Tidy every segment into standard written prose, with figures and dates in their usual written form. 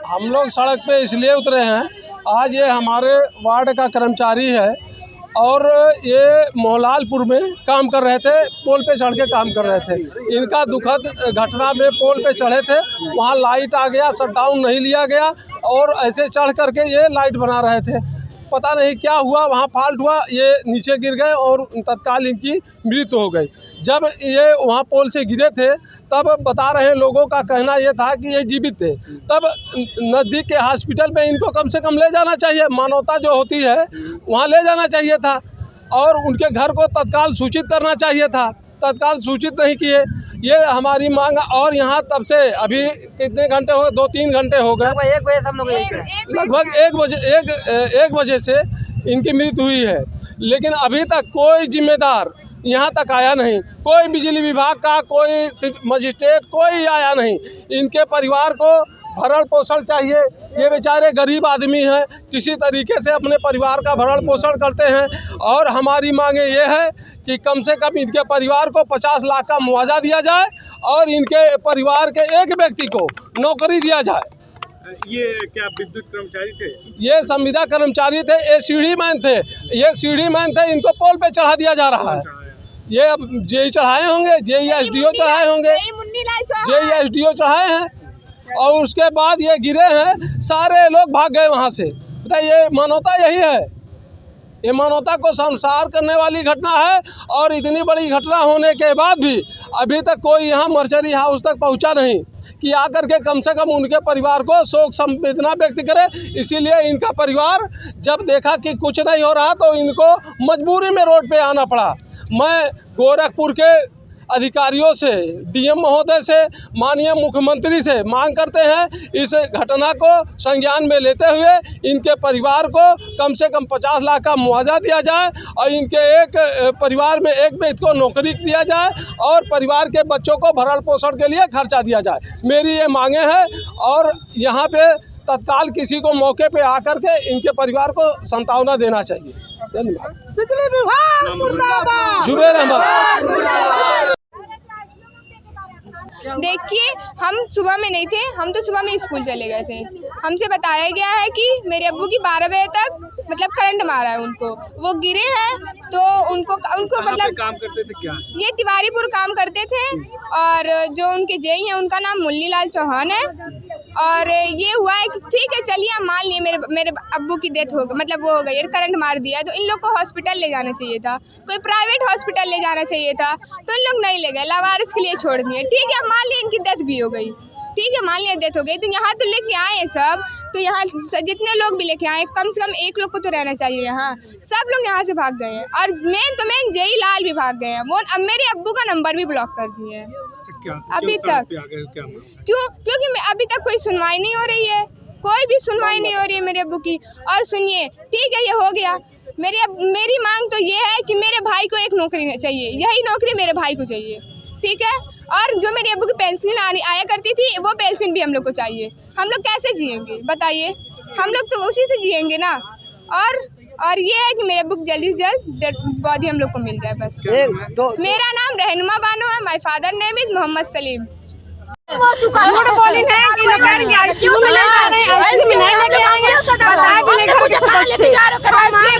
हम लोग सड़क पे इसलिए उतरे हैं, आज ये हमारे वार्ड का कर्मचारी है और ये मोहलालपुर में काम कर रहे थे, पोल पे चढ़ के काम कर रहे थे। इनका दुखद घटना में पोल पे चढ़े थे, वहाँ लाइट आ गया, शटडाउन नहीं लिया गया और ऐसे चढ़ करके ये लाइट बना रहे थे। पता नहीं क्या हुआ, वहाँ फॉल्ट हुआ, ये नीचे गिर गए और तत्काल इनकी मृत्यु हो गई। जब ये वहाँ पोल से गिरे थे तब बता रहे लोगों का कहना ये था कि ये जीवित थे। तब नज़दीक के हॉस्पिटल में इनको कम से कम ले जाना चाहिए, मानवता जो होती है वहाँ ले जाना चाहिए था और उनके घर को तत्काल सूचित करना चाहिए था। तत्काल सूचित नहीं किए, ये हमारी मांग। और यहाँ तब से अभी कितने घंटे हो गए, 2-3 घंटे हो गए, लगभग 1 बजे से इनकी मृत्यु हुई है। लेकिन अभी तक कोई जिम्मेदार यहाँ तक आया नहीं, कोई बिजली विभाग का, कोई मजिस्ट्रेट, कोई आया नहीं। इनके परिवार को भरण पोषण चाहिए, ये बेचारे गरीब आदमी हैं, किसी तरीके से अपने परिवार का भरण पोषण करते हैं। और हमारी मांगे ये है कि कम से कम इनके परिवार को 50 लाख का मुआवजा दिया जाए और इनके परिवार के एक व्यक्ति को नौकरी दिया जाए। ये क्या विद्युत कर्मचारी थे? ये संविदा कर्मचारी थे, ये सीढ़ी मैन थे, इनको पोल पे चढ़ा दिया जा रहा है। ये अब जेई चढ़ाए होंगे, जेई एसडीओ चढ़ाए होंगे, जेई एसडीओ चढ़ाए हैं और उसके बाद ये गिरे हैं, सारे लोग भाग गए वहाँ से। बताइए, मानवता यही है? ये मानवता को संसार करने वाली घटना है। और इतनी बड़ी घटना होने के बाद भी अभी तक कोई यहाँ मर्चरी हाउस तक पहुँचा नहीं कि आकर के कम से कम उनके परिवार को शोक संवेदना व्यक्त करे। इसीलिए इनका परिवार जब देखा कि कुछ नहीं हो रहा तो इनको मजबूरी में रोड पे आना पड़ा। मैं गोरखपुर के अधिकारियों से, डीएम महोदय से, माननीय मुख्यमंत्री से मांग करते हैं इस घटना को संज्ञान में लेते हुए इनके परिवार को कम से कम 50 लाख का मुआवजा दिया जाए और इनके एक परिवार में एक व्यक्ति को नौकरी दिया जाए और परिवार के बच्चों को भरण पोषण के लिए खर्चा दिया जाए। मेरी ये मांगे हैं और यहाँ पे तत्काल किसी को मौके पे आकर के इनके परिवार को सांत्वना देना चाहिए। धन्यवाद। बिजली विभाग मुर्दाबाद, जुबेर अहमद। देखिए, हम सुबह में नहीं थे, हम तो सुबह में स्कूल चले गए थे। हमसे बताया गया है कि मेरे अब्बू की 12 बजे तक मतलब करंट मारा है उनको, वो गिरे हैं। तो उनको मतलब काम करते थे क्या? ये तिवारीपुर काम करते थे और जो उनके जेई हैं उनका नाम मुन्नीलाल चौहान है। और ये हुआ है कि ठीक है, चलिए हम मान लिए मेरे अब्बू की डेथ हो गई, मतलब वो हो गई, करंट मार दिया, तो इन लोग को हॉस्पिटल ले जाना चाहिए था, कोई प्राइवेट हॉस्पिटल ले जाना चाहिए था, तो इन लोग नहीं ले गए, लावारिस के लिए छोड़ दिए। ठीक है, मान लिया इनकी डेथ भी हो गई, ठीक है, मान लिया डेथ हो गई, तो यहाँ तो लेके आए हैं सब, तो यहाँ जितने लोग भी लेके आए कम से कम एक लोग को तो रहना चाहिए यहाँ। सब लोग यहाँ से भाग गए हैं और मेन जेई लाल भी भाग गए हैं। वो अब मेरे अब्बू का नंबर भी ब्लॉक कर दिए हैं अभी तक। क्योंकि अभी तक कोई सुनवाई नहीं हो रही है, कोई भी सुनवाई नहीं हो रही है मेरे अब्बू की। और सुनिए, ठीक है, ये हो गया, मेरी मांग तो ये है कि मेरे भाई को एक नौकरी चाहिए, यही नौकरी मेरे भाई को चाहिए, ठीक है। और जो मेरे अब्बू की पेंशन आया करती थी वो पेंशन भी हम लोग को चाहिए। हम लोग कैसे जिएंगे बताइए, हम लोग तो उसी से जिएंगे ना। और ये है कि मेरे अब्बू जल्दी से जल्द डेड बॉडी हम लोग को मिल जाए बस। मेरा नाम रहनुमा बानो है, my father name is Mohammed Salim. झूठ बोली है कि लोग करेंगे आईसीयू में ले जा रहे हैं, आईसीयू में नहीं लेके आएंगे, बताया भी नहीं घर के सदस्य से,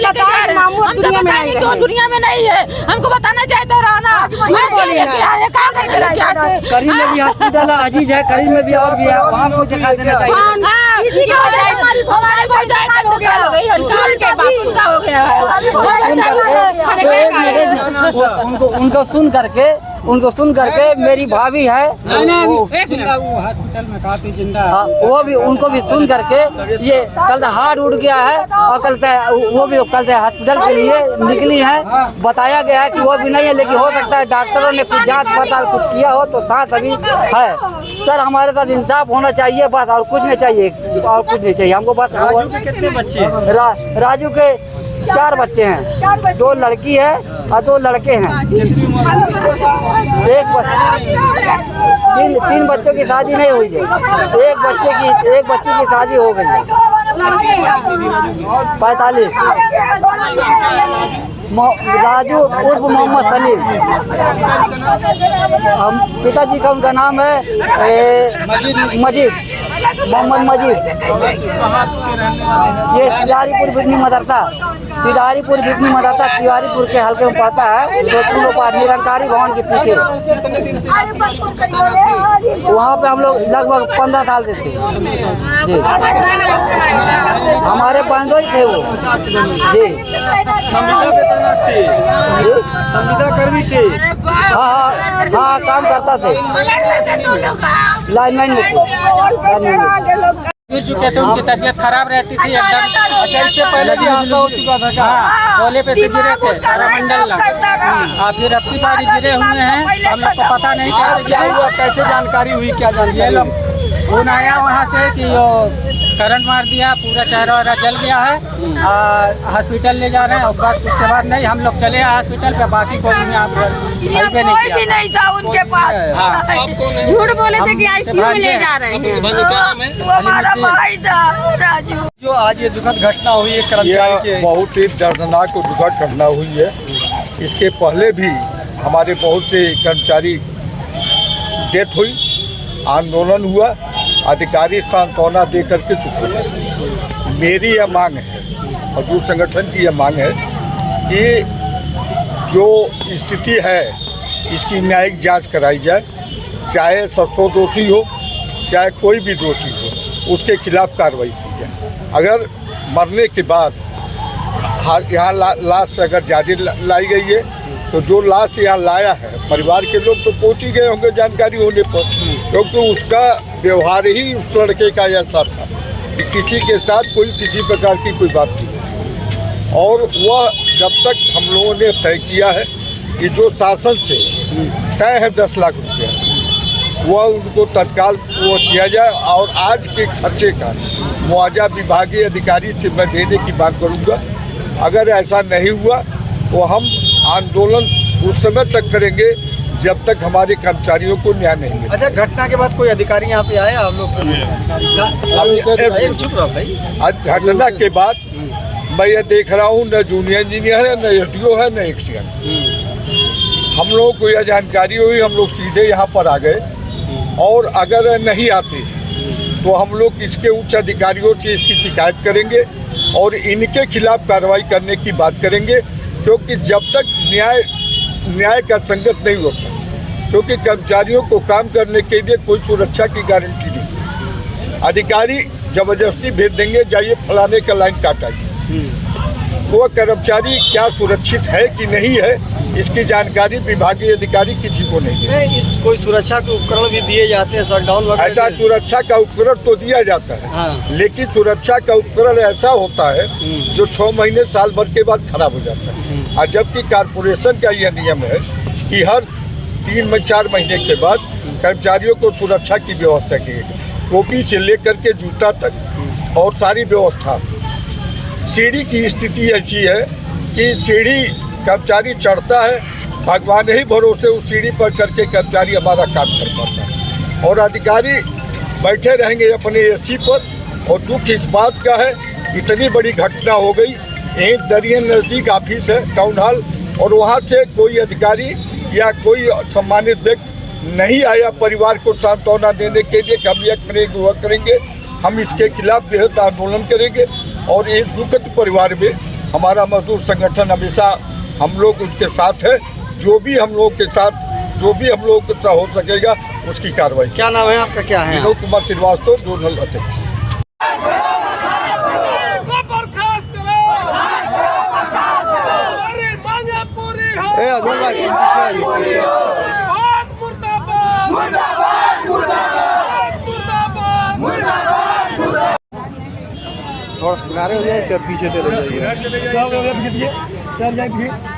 बताया मामू दुनिया में नहीं है, तो दुनिया में नहीं है, हमको बताना चाहिए रहना। झूठ बोली है, क्या करके लेके आते? करीब में भी हॉस्पिटल अजीज है, करीब में भी और भी है, वहाँ को दिखा देना चाहिए। हमारे को जायका हो गया, हड़ताल के बाद उनका हो गया है। उनको सुन करके मेरी भाभी है, हॉस्पिटल में काफी जिंदा है, वो भी उनको भी सुन करके ये कल हार्ट उड़ गया है और कल वो भी कल हॉस्पिटल के लिए निकली है। बताया गया है कि वो भी नहीं है, लेकिन हो सकता है डॉक्टरों ने कुछ जांच पड़ताल कुछ किया हो तो साथ अभी है। सर, हमारे साथ इंसाफ होना चाहिए बस, और कुछ नहीं चाहिए, और कुछ नहीं चाहिए हमको बस। राजू के कितने बच्चे हैं? राजू के 4 बच्चे हैं, 2 लड़की है और 2 लड़के हैं। 3 बच्चों की शादी नहीं हुई है, एक बच्चे की शादी हो गई है। 45 राजू उर्फ मोहम्मद सलीम। हम पिताजी का उनका नाम है मजीद। मोहम्मद मजीद, ये तिवारीपुर बिजनी मदरसा, तिवारीपुर बिजनी मदरसा तिवारीपुर के हल्के में पड़ता है, जोधपुर पर निरंकारी भवन के पीछे। कितने दिन से वहाँ पे हम लोग लगभग 15 साल से थे जी। हमारे बंदों ही थे वो जी। संविदा पे तैनात थे, संविदा कर्मी थे। हाँ, काम करता थे, लाइनमैन में थे, गिर चुके थे, उनकी तबीयत खराब रहती थी एकदम। अच्छा, इससे पहले भी हादसा हो चुका था क्या? हाँ, कोले पे से गिरे थे तारामंडल। फिर अब की बारी गिरे हुए हैं, हम लोग को पता नहीं आज क्या हुआ, कैसे जानकारी हुई, क्या ये जानकारी? लोग फोन आया वहाँ से कि वो करंट मार दिया, पूरा चेहरा वहरा जल गया है और हॉस्पिटल ले जा रहे हैं। और बस उसके बाद नहीं, हम लोग चले हॉस्पिटल पे, बाकी कोई भी यहाँ पर पे नहीं कोई भी नहीं था उनके पास। झूठ बोले थे कि आईसीयू में ले जा रहे हैं। वो हमारा भाई था राजू। जो आज ये दुखद घटना हुई है कर्मचारी यह के, बहुत ही दर्दनाक और दुखद घटना हुई है। इसके पहले भी हमारे बहुत से कर्मचारी डेथ हुई, आंदोलन हुआ, अधिकारी सांत्वना दे करके चुप हो गए। मेरी यह मांग है और दूर संगठन की यह मांग है कि जो स्थिति है इसकी न्यायिक जांच कराई जाए, चाहे सत्सो दोषी हो चाहे कोई भी दोषी हो, उसके खिलाफ कार्रवाई की जाए। अगर मरने के बाद यहाँ लाश अगर ज़्यादा लाई गई है तो जो लाश यहाँ लाया है परिवार के लोग तो पहुँच ही गए होंगे जानकारी होने पर, क्योंकि उसका व्यवहार ही उस लड़के का ऐसा था कि किसी के साथ कोई किसी प्रकार की कोई बात नहीं। और वह जब तक हम लोगों ने तय किया है कि जो शासन से तय है 10 लाख रुपया, वह उनको तत्काल वो किया जाए। और आज के खर्चे का मुआवजा विभागीय अधिकारी से मैं देने की बात करूँगा। अगर ऐसा नहीं हुआ तो हम आंदोलन उस समय तक करेंगे जब तक हमारे कर्मचारियों को न्याय नहीं मिले। अच्छा, घटना के बाद कोई अधिकारी यहाँ पे आया आप लोग? चुप रहो भाई। आज घटना के बाद मैं ये देख रहा हूँ, न जूनियर इंजीनियर है, न एसडीओ है, न एक्सीएन। हम लोगों को यह जानकारी हुई, हम लोग सीधे यहाँ पर आ गए। और अगर नहीं आते तो हम लोग इसके उच्च अधिकारियों से इसकी शिकायत करेंगे और इनके खिलाफ कार्रवाई करने की बात करेंगे, क्योंकि जब तक न्याय का संगत नहीं होता, क्योंकि कर्मचारियों को काम करने के लिए कोई सुरक्षा की गारंटी नहीं। अधिकारी जबरदस्ती भेज देंगे, जाइए फलाने का लाइन काटाइए। वो कर्मचारी क्या सुरक्षित है कि नहीं है, इसकी जानकारी विभागीय अधिकारी किसी को नहीं है। कोई सुरक्षा के उपकरण भी दिए जाते हैं, शटडाउन वगैरह? ऐसा सुरक्षा का उपकरण तो दिया जाता है, हाँ। लेकिन सुरक्षा का उपकरण ऐसा होता है जो 6 महीने साल भर के बाद खराब हो जाता है। और जबकि कारपोरेशन का यह नियम है कि हर 3-4 महीने के बाद कर्मचारियों को सुरक्षा की व्यवस्था की, टोपी से लेकर के जूता तक और सारी व्यवस्था। सीढ़ी की स्थिति ऐसी है कि सीढ़ी कर्मचारी चढ़ता है, भगवान ही भरोसे उस सीढ़ी पर करके कर्मचारी हमारा काम कर पाता है। और अधिकारी बैठे रहेंगे अपने एसी पर। और दुख इस बात का है, इतनी बड़ी घटना हो गई, एक दरिया नज़दीक ऑफिस है टाउन हॉल, और वहाँ से कोई अधिकारी या कोई सम्मानित व्यक्ति नहीं आया परिवार को सांत्वना देने के लिए कि हम यह करेंगे वह करेंगे। हम इसके खिलाफ बेहद आंदोलन करेंगे। और इस दुखद परिवार में हमारा मजदूर संगठन हमेशा हम लोग उसके साथ है। जो भी हम लोग के साथ जो भी हम लोग का हो सकेगा उसकी कार्रवाई। क्या नाम है आपका? क्या है? विनोद कुमार श्रीवास्तव, जोनल अध्यक्ष। थोड़ा किनारे हो जाए, पीछे चले जाइए।